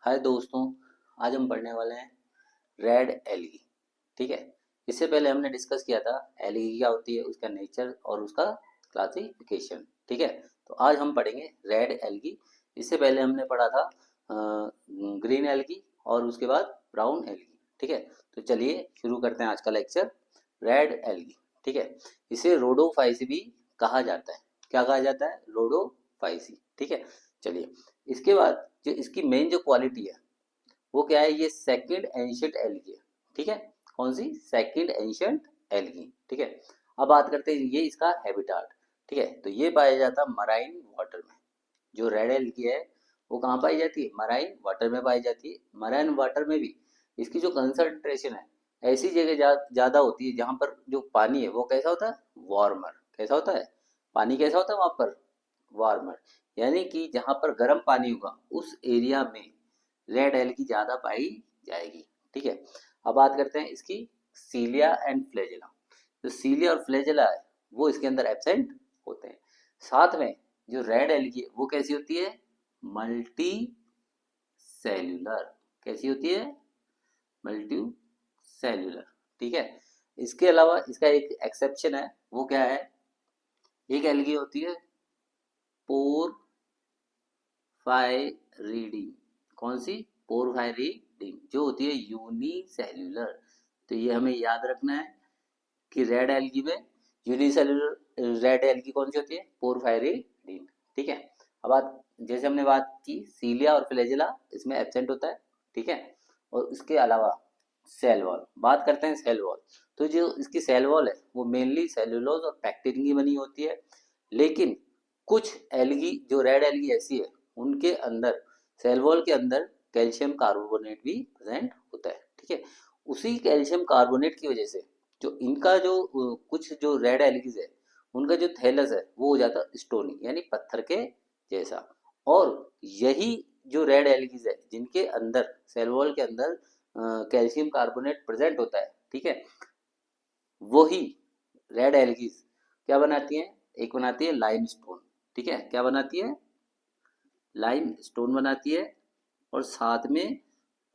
हाय दोस्तों। आज हम पढ़ने वाले हैं रेड एलगी। ठीक है। इससे पहले हमने डिस्कस किया था एलगी क्या होती है, उसका नेचर और उसका क्लासिफिकेशन। ठीक है। तो आज हम पढ़ेंगे रेड एलगी। इससे पहले हमने पढ़ा था ग्रीन एलगी और उसके बाद ब्राउन एलगी। ठीक है। तो चलिए शुरू करते हैं आज का लेक्चर। Red algae. ठीक है। इसे रोडोफाइसी भी कहा जाता है। क्या कहा जाता है? रोडोफाइसी। ठीक है। चलिए, इसके बाद जो इसकी मेन जो क्वालिटी है वो क्या है? ये सेकंड एंशियंट एल्गी है। ठीक है। कौन सी? Second ancient algae. ठीक है। अब बात करते हैं ये इसका हैबिटाट। ठीक है। तो ये पाया जाता है मराइन वाटर में। जो रेड एल्गी है वो कहाँ पाई जाती है? मराइन वाटर में पाई जाती है। मराइन वाटर में भी इसकी जो कंसंट्रेशन है ऐसी जगह ज्यादा होती है जहाँ पर जो पानी है वो कैसा होता है? वार्मर। कैसा होता है? पानी कैसा होता है वहां पर? वार्मर। यानी कि जहां पर गर्म पानी होगा उस एरिया में रेड एलगी ज्यादा पाई जाएगी। ठीक है। अब बात करते हैं इसकी सीलिया एंड फ्लैजेला। जो सीलिया और फ्लैजेला है वो इसके अंदर एब्सेंट होते हैं। साथ में जो रेड एलगी है वो कैसी होती है? Multi cellular. कैसी होती है? Multi cellular. ठीक है। इसके अलावा इसका एक एक्सेप्शन है, वो क्या है? एक एलगी होती है पोरफायरिडिन। कौन सी? पोरफायरिडिन, जो होती है यूनिसेल्यूलर। तो ये हमें याद रखना है कि रेड एल्गी में यूनिसेल्यूलर रेड एल्गी कौन सी होती है? पोरफायरिडिन। ठीक है। अब बात, जैसे हमने बात की सीलिया और फ्लैजेला इसमें एब्सेंट होता है। ठीक है। और इसके अलावा सेल वॉल, बात करते हैं सेल वॉल। तो जो इसकी सेल वॉल है वो मेनली सेलुलोज और पैक्टिन की बनी होती है। लेकिन कुछ एल्गी, जो रेड एल्गी ऐसी है उनके अंदर सेल वॉल के अंदर कैल्शियम कार्बोनेट भी प्रेजेंट होता है। ठीक है। उसी कैल्शियम कार्बोनेट की वजह से जो इनका जो कुछ जो रेड एल्गीज है उनका जो थैलस है वो हो जाता है स्टोनी, यानी पत्थर के जैसा। और यही जो रेड एल्गीज है जिनके अंदर सेल वॉल के अंदर कैल्शियम कार्बोनेट प्रेजेंट होता है, ठीक है, वही रेड एल्गीज क्या बनाती हैं? एक बनाती है लाइमस्टोन। ठीक है। क्या बनाती है? लाइमस्टोन बनाती है। और साथ में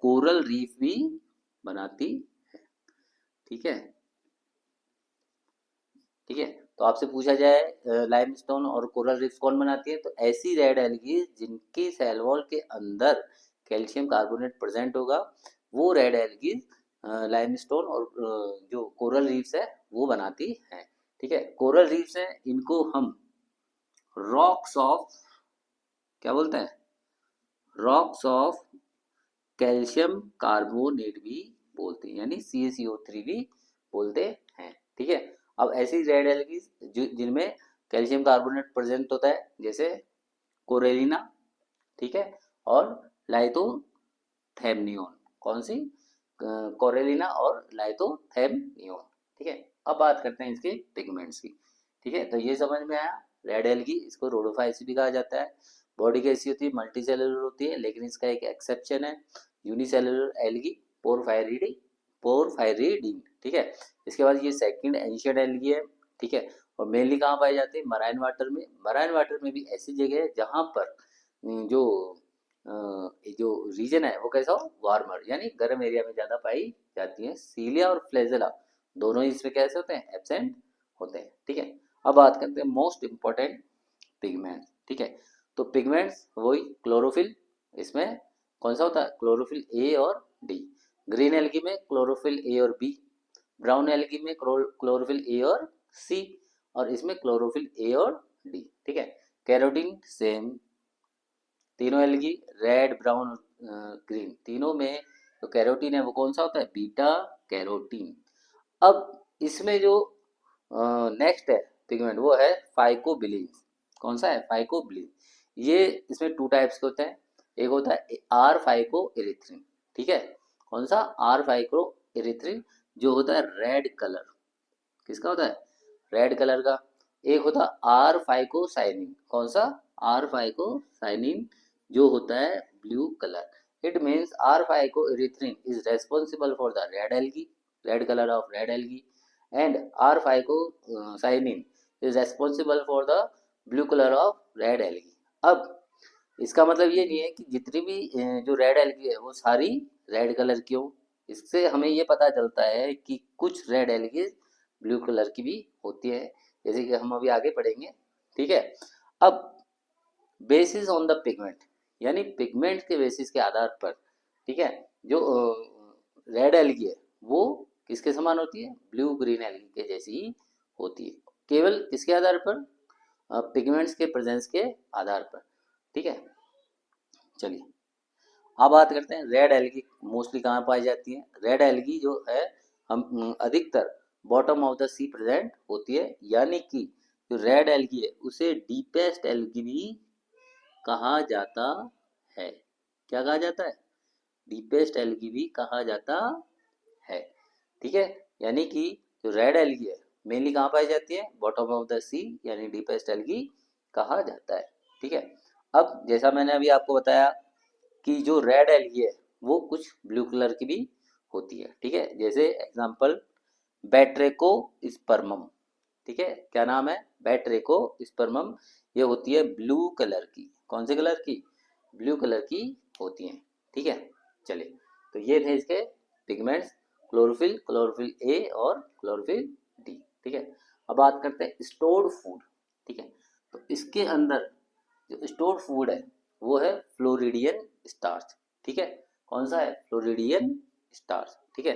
कोरल रीफ भी बनाती है। ठीक है। ठीक है। तो आपसे पूछा जाए लाइमस्टोन और कोरल रीफ कौन बनाती है, तो ऐसी रेड एल्गी जिनकी सेल वॉल के अंदर कैल्शियम कार्बोनेट प्रेजेंट होगा वो रेड एल्गी लाइमस्टोन और जो कोरल रीफ्स है वो बनाती है। ठीक है। कोरल रीफ्स है, इनको हम रॉक्स ऑफ, क्या बोलते हैं? रॉक्स ऑफ कैल्शियम कार्बोनेट भी बोलते हैं, यानी CaCO3 भी बोलते हैं। ठीक है। अब ऐसी रेड एल्गी जो जिनमें कैल्शियम कार्बोनेट प्रेजेंट होता है, जैसे कोरेलिना, ठीक है, और लाइथोथैमनियोन। कौन सी? कोरेलिना और लाइथोथैमनियोन। ठीक है। अब बात करते हैं इसके पिगमेंट्स की। ठीक है। तो ये समझ में आया, रेड एल्गी इसको रोडोफाइसी भी कहा जाता है। बॉडी कैसी होती है? मल्टी सेलुलर होती है, लेकिन इसका एक एक्सेप्शन है, यूनिसेलुलर एल्गी पोरफायरिडी पोरफायरिडीन। ठीक है। इसके बाद ये सेकंड एंशियंट एल्गी है। ठीक है। और मेनली कहाँ पाई जाती है? मराइन वाटर में। मराइन वाटर में भी ऐसी जगह है जहाँ पर जो जो रीजन है वो कैसा हो? वार्मर, यानी गर्म एरिया में ज्यादा पाई जाती है। सीलिया और फ्लैजेला दोनों ही इसमें कैसे होते हैं? एब्सेंट होते हैं। ठीक है। अब बात करते हैं मोस्ट इंपॉर्टेंट पिगमेंट। ठीक है। तो पिगमेंट्स वही क्लोरोफिल, इसमें कौन सा होता है? क्लोरोफिल ए और डी। ग्रीन एल्गी में क्लोरोफिल ए और बी। ब्राउन एल्गी में क्लोरोफिल ए और सी। और इसमें क्लोरोफिल ए और डी। ठीक है। Carotene same. तीनों एल्गी रेड ब्राउन ग्रीन तीनों में जो कैरोटीन है वो कौन सा होता है? Beta carotene. अब इसमें जो नेक्स्ट है पिगमेंट वो है फाइकोबिलिन। कौन सा है? फाइकोबिलिन। ये इसमें टू टाइप्स के होते हैं। एक होता है आर फाइको इरिथ्रिन। ठीक है। कौन सा? आर फाइको इरिथ्रिन, जो होता है रेड कलर। किसका होता है? रेड कलर का। एक होता है आर फाइकोसाइनिन। कौन सा? आर फाइकोसाइनिन, जो होता है blue colour. It means R phycoerythrin is responsible for the red algae, red colour of red algae, and R phycocyanin is responsible for the blue colour of red algae. अब इसका मतलब ये नहीं है कि जितनी भी जो रेड एलगी है वो सारी रेड कलर की हो। इससे हमें ये पता चलता है कि कुछ रेड एलगी ब्लू कलर की भी होती है, जैसे कि हम अभी आगे पढ़ेंगे। ठीक है। अब बेसिस ऑन द पिगमेंट, यानी पिगमेंट के बेसिस के आधार पर, ठीक है, जो रेड एलगी है वो किसके समान होती है, ब्लू ग्रीन एलगी के जैसी ही होती है, केवल किसके आधार पर, पिगमेंट्स के प्रेजेंस के आधार पर। ठीक है। चलिए अब बात करते हैं रेड एलगी मोस्टली कहाँ पाई जाती है। रेड एलगी जो है हम अधिकतर bottom of the sea present होती है, यानी कि जो रेड एलगी है उसे डीपेस्ट एलगी भी कहा जाता है। क्या कहा जाता है, डीपेस्ट एलगी भी कहा जाता है। ठीक है। यानी कि जो रेड एलगी है मेनली कहाँ पाई जाती है, बॉटम ऑफ द सी, यानी डीपेस्ट एलगी कहा जाता है। ठीक है। अब जैसा मैंने अभी आपको बताया कि जो रेड एलगी है वो कुछ ब्लू कलर की भी होती है। ठीक है। जैसे एग्जांपल बैट्रेको स्पर्मम। ठीक है, क्या नाम है, बैट्रेको स्पर्मम। ये होती है ब्लू कलर की, कौन से कलर की, ब्लू कलर की होती हैं। ठीक है। चलिए तो ये थे इसके पिगमेंट्स, क्लोरोफिल, क्लोरोफिल ए और क्लोरोफिल डी। ठीक है। अब बात करते हैं स्टोर्ड फूड। ठीक है। तो इसके अंदर जो स्टोर्ड फूड है वो है फ्लोरिडियन स्टार्च। ठीक है। कौन सा है, फ्लोरिडियन स्टार्च। ठीक है।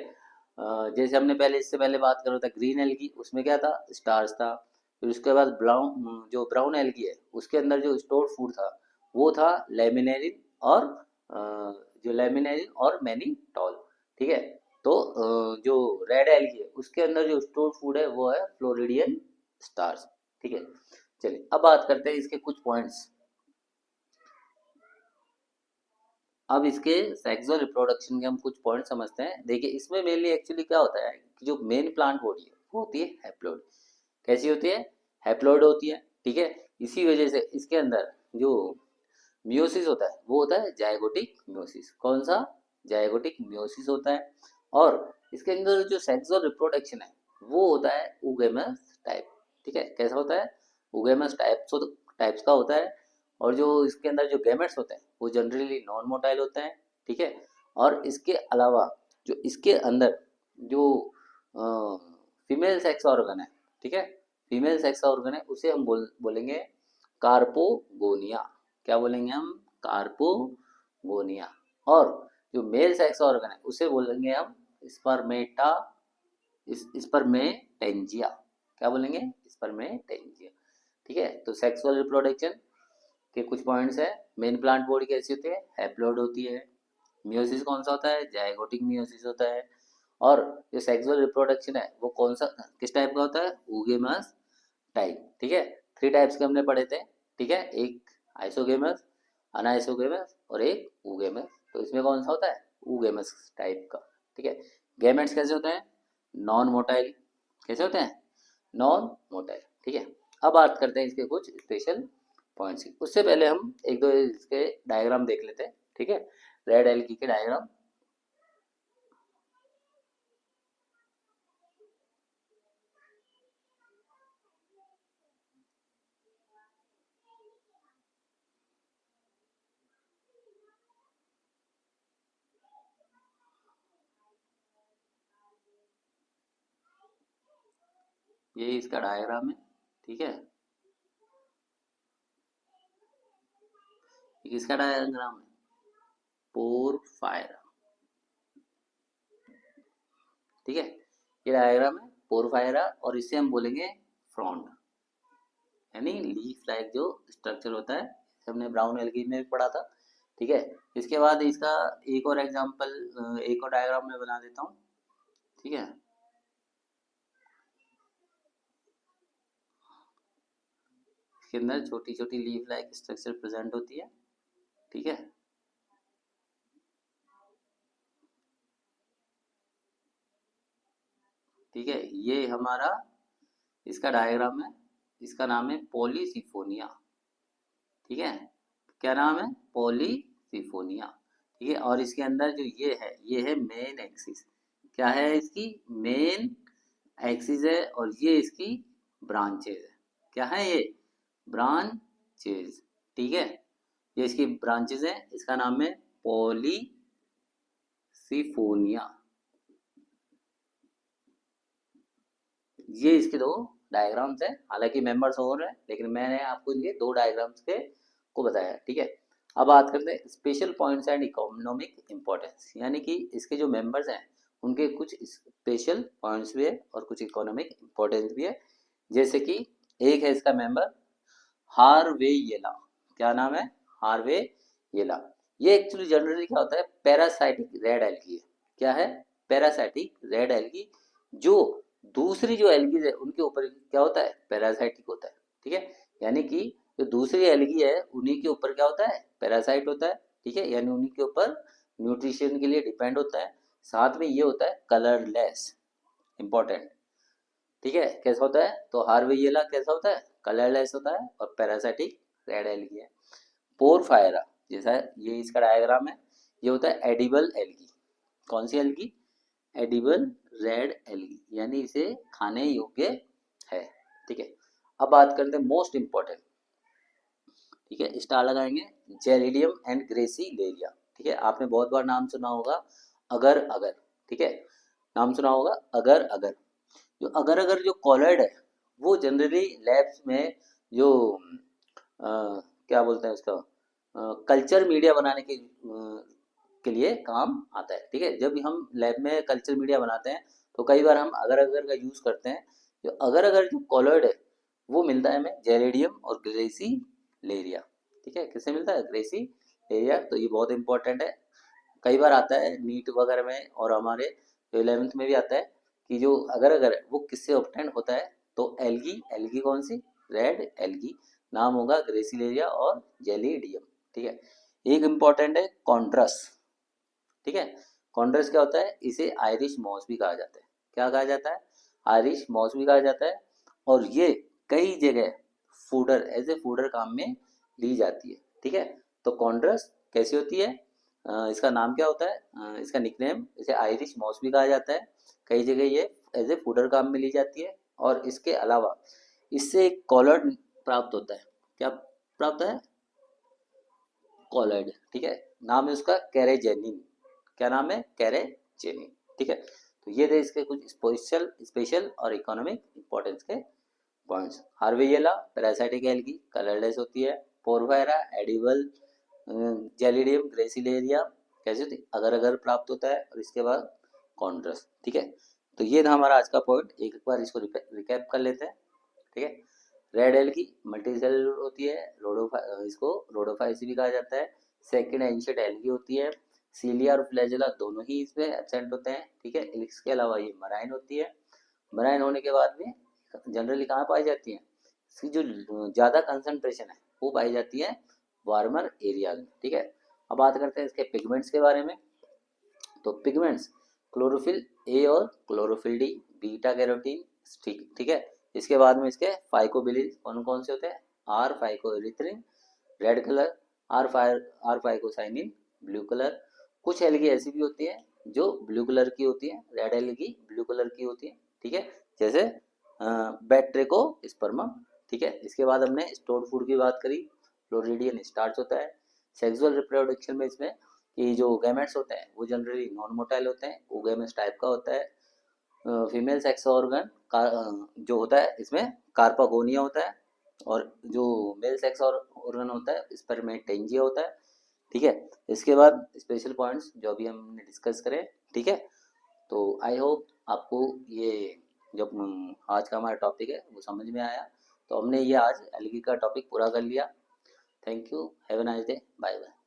जैसे हमने पहले इससे पहले बात कर रहा था ग्रीन एल्गी, उसमें क्या था, स्टार्च था। फिर उसके बाद ब्राउन, जो ब्राउन एल्गी है उसके अंदर जो स्टोर्ड फूड था वो था लेमिनेरिन और जो लेमिनेरिन और मैनीटॉल। ठीक है। तो जो रेड एल्गी है उसके अंदर जो स्टोर्ड फूड है वो है फ्लोरिडियन स्टार्च। ठीक है। चलिए अब बात करते हैं इसके कुछ पॉइंट्स। अब इसके सेक्सुअल रिप्रोडक्शन के हम कुछ पॉइंट समझते हैं। देखिए इसमें मेनली एक्चुअली क्या होता है कि जो मेन प्लांट बॉडी है वो होती है हैप्लॉइड। कैसी होती है, हैप्लॉइड होती है। ठीक है। इसी वजह से इसके अंदर जो मियोसिस होता है वो होता है जायगोटिक मियोसिस। कौन सा, जायगोटिक मियोसिस होता है। और इसके अंदर जो सेक्सुअल रिप्रोडक्शन है वो होता है उगेमस टाइप। ठीक है, कैसा होता है, उगेमस टाइप्स का होता है। और जो इसके अंदर जो गैमेट्स होते हैं वो जनरली नॉन मोटाइल होते हैं। ठीक है। और इसके अलावा जो इसके अंदर जो फीमेल सेक्स ऑर्गन है, ठीक है, फीमेल सेक्स ऑर्गन है उसे हम बोलेंगे कार्पोगोनिया। क्या बोलेंगे हम, कार्पोगोनिया। और जो मेल सेक्स ऑर्गन है उसे बोलेंगे हम स्पर्मेटा, स्पर्मेटेंजिया। क्या बोलेंगे, स्पर्मेटेंजिया। ठीक है। तो सेक्सुअल रिप्रोडक्शन के कुछ पॉइंट्स है। मेन प्लांट बॉडी कैसी होती है, हैप्लॉइड होती है। मियोसिस कौन सा होता है, जायगोटिक मियोसिस होता है। और जो सेक्सुअल रिप्रोडक्शन है वो कौन सा, किस टाइप का होता है, उगेमस टाइप। ठीक है। 3 टाइप्स के हमने पढ़े थे। ठीक है, एक आइसोगेमस, अनाइसोगेमस और एक उगेमस। तो इसमें कौन सा होता है, उगेमस टाइप का। ठीक है। गैमेट्स कैसे होते हैं, नॉन मोटाइल। कैसे होते हैं, नॉन मोटाइल। ठीक है। अब बात करते हैं इसके कुछ स्पेशल पॉइंट्स की। उससे पहले हम एक दो इसके डायग्राम देख लेते हैं। ठीक है, रेड एल्गी के डायग्राम। ये इसका डायग्राम है। ठीक है, ये किसका डायग्राम है, पोरफायरा। ठीक है, ये डायग्राम है पोरफायरा और इसे हम बोलेंगे फ्रॉन्ड, यानी लीफ लाइक जो स्ट्रक्चर होता है। हमने ब्राउन एल्गी में भी पढ़ा था। ठीक है। इसके बाद इसका एक और एग्जांपल, एक और डायग्राम में बना देता हूँ। ठीक है, इसके अंदर छोटी छोटी लीफ लाइक स्ट्रक्चर प्रेजेंट होती है। ठीक है। ठीक है, ये हमारा इसका डायग्राम है। इसका नाम है पॉलीसिफोनिया। ठीक है, क्या नाम है, पॉलीसिफोनिया। ठीक है। और इसके अंदर जो ये है मेन एक्सिस। क्या है, इसकी मेन एक्सिस है और ये इसकी ब्रांचेज है। क्या है ये, ब्रांचेज। ठीक है। ये इसकी ब्रांचेस हैं, इसका नाम है पॉलीसिफोनिया। ये इसके दो डायग्राम्स हैं, हालांकि मेंबर्स और हैं, लेकिन मैंने आपको इनके दो डायग्राम्स के को बताया, ठीक है। अब बात करते हैं special points and economic importance, यानी कि इसके जो मेंबर्स हैं उनके कुछ स्पेशल पॉइंट्स भी है और कुछ इकोनॉमिक इम्पोर्टेंस भी है। जैसे कि एक है इसका मेंबर हार्वेयेला। क्या नाम है? हार्वेयेला। ये एक्चुअली जनरली क्या होता है, पैरासाइटिक रेड एल्गी है। क्या है? पैरासाइटिक रेड एल्गी, जो दूसरी जो एल्गी है उनके ऊपर क्या होता है, पैरासाइटिक होता है, ठीक है। यानी कि जो दूसरी एल्गी है उन्हीं के ऊपर क्या होता है, पैरासाइट होता है, ठीक है, यानी उन्हीं के ऊपर न्यूट्रिशन के लिए डिपेंड होता है। साथ में ये होता है कलरलेस, इंपॉर्टेंट, ठीक है। कैसा होता है? तो हार्वेयेला कैसा होता है, कलरलेस होता है और पैरासाइटिक रेड एल्गी है। पोरफायरा, जैसा ये इसका डायग्राम है, ये होता है एडिबल एल्गी। कौन सी एल्गी? एडिबल रेड एल्गी, यानी इसे खाने योग्य है, ठीक है। अब बात करते हैं मोस्ट इंपॉर्टेंट, ठीक है, स्टार लगाएंगे जेलिडियम एंड ग्रेसिलेरिया, ठीक है। आपने बहुत बार नाम सुना होगा अगर अगर, ठीक है, नाम सुना होगा अगर अगर। जो अगर जो कॉलर्ड है वो जनरली लैब्स में जो क्या बोलते हैं उसका, कल्चर मीडिया बनाने के लिए काम आता है, ठीक है। जब भी हम लैब में कल्चर मीडिया बनाते हैं तो कई बार हम अगर का यूज़ करते हैं। जो अगर जो कॉलर्ड है वो मिलता है हमें जेरेडियम और ग्रेसीलेरिया, ठीक है। किससे मिलता है? ग्रेसीलेरिया। तो ये बहुत इंपॉर्टेंट है, कई बार आता है नीट वगैरह में और हमारे 11th में भी आता है कि जो अगर है वो किससे ऑब्टेन होता है। तो एल्गी, एल्गी कौन सी? रेड एल्गी, नाम होगा ग्रेसिलेरिया और जेलिडियम, ठीक है। एक इम्पॉर्टेंट है कॉन्ड्रस, ठीक है। कॉन्ड्रस क्या होता है? इसे आयरिश मॉस भी कहा जाता है। क्या कहा जाता है? आयरिश मॉस भी कहा जाता है। और ये कई जगह फूडर, एज ए फूडर काम में ली जाती है, ठीक है। तो कॉन्ड्रस कैसी होती है? इसका नाम क्या होता है? इसका निकनेम, इसे आयरिश मॉस भी कहा जाता है। कई जगह ये एज ए फूडर काम में ली जाती है। और इसके अलावा इससे एक कॉलर्ड प्राप्त होता है। क्या प्राप्त है? कॉलर्ड, ठीक है। नाम है उसका कैरेजेनिन। क्या नाम है? कैरेजेनिन, ठीक है। तो ये थे इसके कुछ स्पेशल स्पेशल और इकोनॉमिक इंपॉर्टेंस के पॉइंट्स। हार्वेयेला पैरासाइटिक एल्गी, कलरलेस होती है। पोरफायरा एडिबल, जेलिडियम ग्रेसिलेरिया कैसे होती, अगर प्राप्त होता है। और इसके बाद कॉन्ड्रस, ठीक है। तो ये था हमारा आज का पॉइंट, एक बार इसको रिकैप कर लेते हैं, ठीक है। रेड एल्गी मल्टी सेलुलर होती है, इसको रोडोफाइसी भी कहा जाता है। सेकंड एंशिएंट एल्गी होती है। सीलिया और फ्लैजेला दोनों ही इसमें एब्सेंट होते हैं, ठीक है। इसके अलावा ये मराइन होती है। मराइन होने के बाद में जनरली कहाँ पाई जाती है? इसकी जो ज़्यादा कंसंट्रेशन है वो पाई जाती है वार्मर एरियाज में, ठीक है। अब बात करते हैं इसके पिगमेंट्स के बारे में। तो पिगमेंट्स क्लोरोफिल ए और क्लोरोफिल डी, बीटा कैरोटीन, ठीक है। इसके बाद में इसके फाइकोबिलिन कौन कौन से होते हैं? R phycoerythrin red colour, R phycocyanin blue colour. कुछ एल्गी ऐसी भी होती है जो ब्लू कलर की होती है, रेड एल्गी ब्लू कलर की होती है, ठीक है, जैसे बैट्रिको स्पर्मम, ठीक है। इसके बाद हमने स्टोर्ड फूड की बात करी, फ्लोरिडियन स्टार्च होता है। सेक्सुअल रिप्रोडक्शन में इसमें कि जो गैमेट्स होते हैं वो जनरली नॉन मोटाइल होते हैं, ओगैमस टाइप का होता है। फीमेल सेक्स ऑर्गन जो होता है इसमें कार्पागोनिया होता है। और जो मेल सेक्स ऑर्गन होता है इस पर में टेंजिया होता है, ठीक है। इसके बाद स्पेशल पॉइंट्स जो अभी हमने डिस्कस करे, ठीक है। तो आई होप आपको ये जो आज का हमारा टॉपिक है वो समझ में आया। तो हमने ये आज एलगी का टॉपिक पूरा कर लिया। Thank you, have a nice day, bye bye.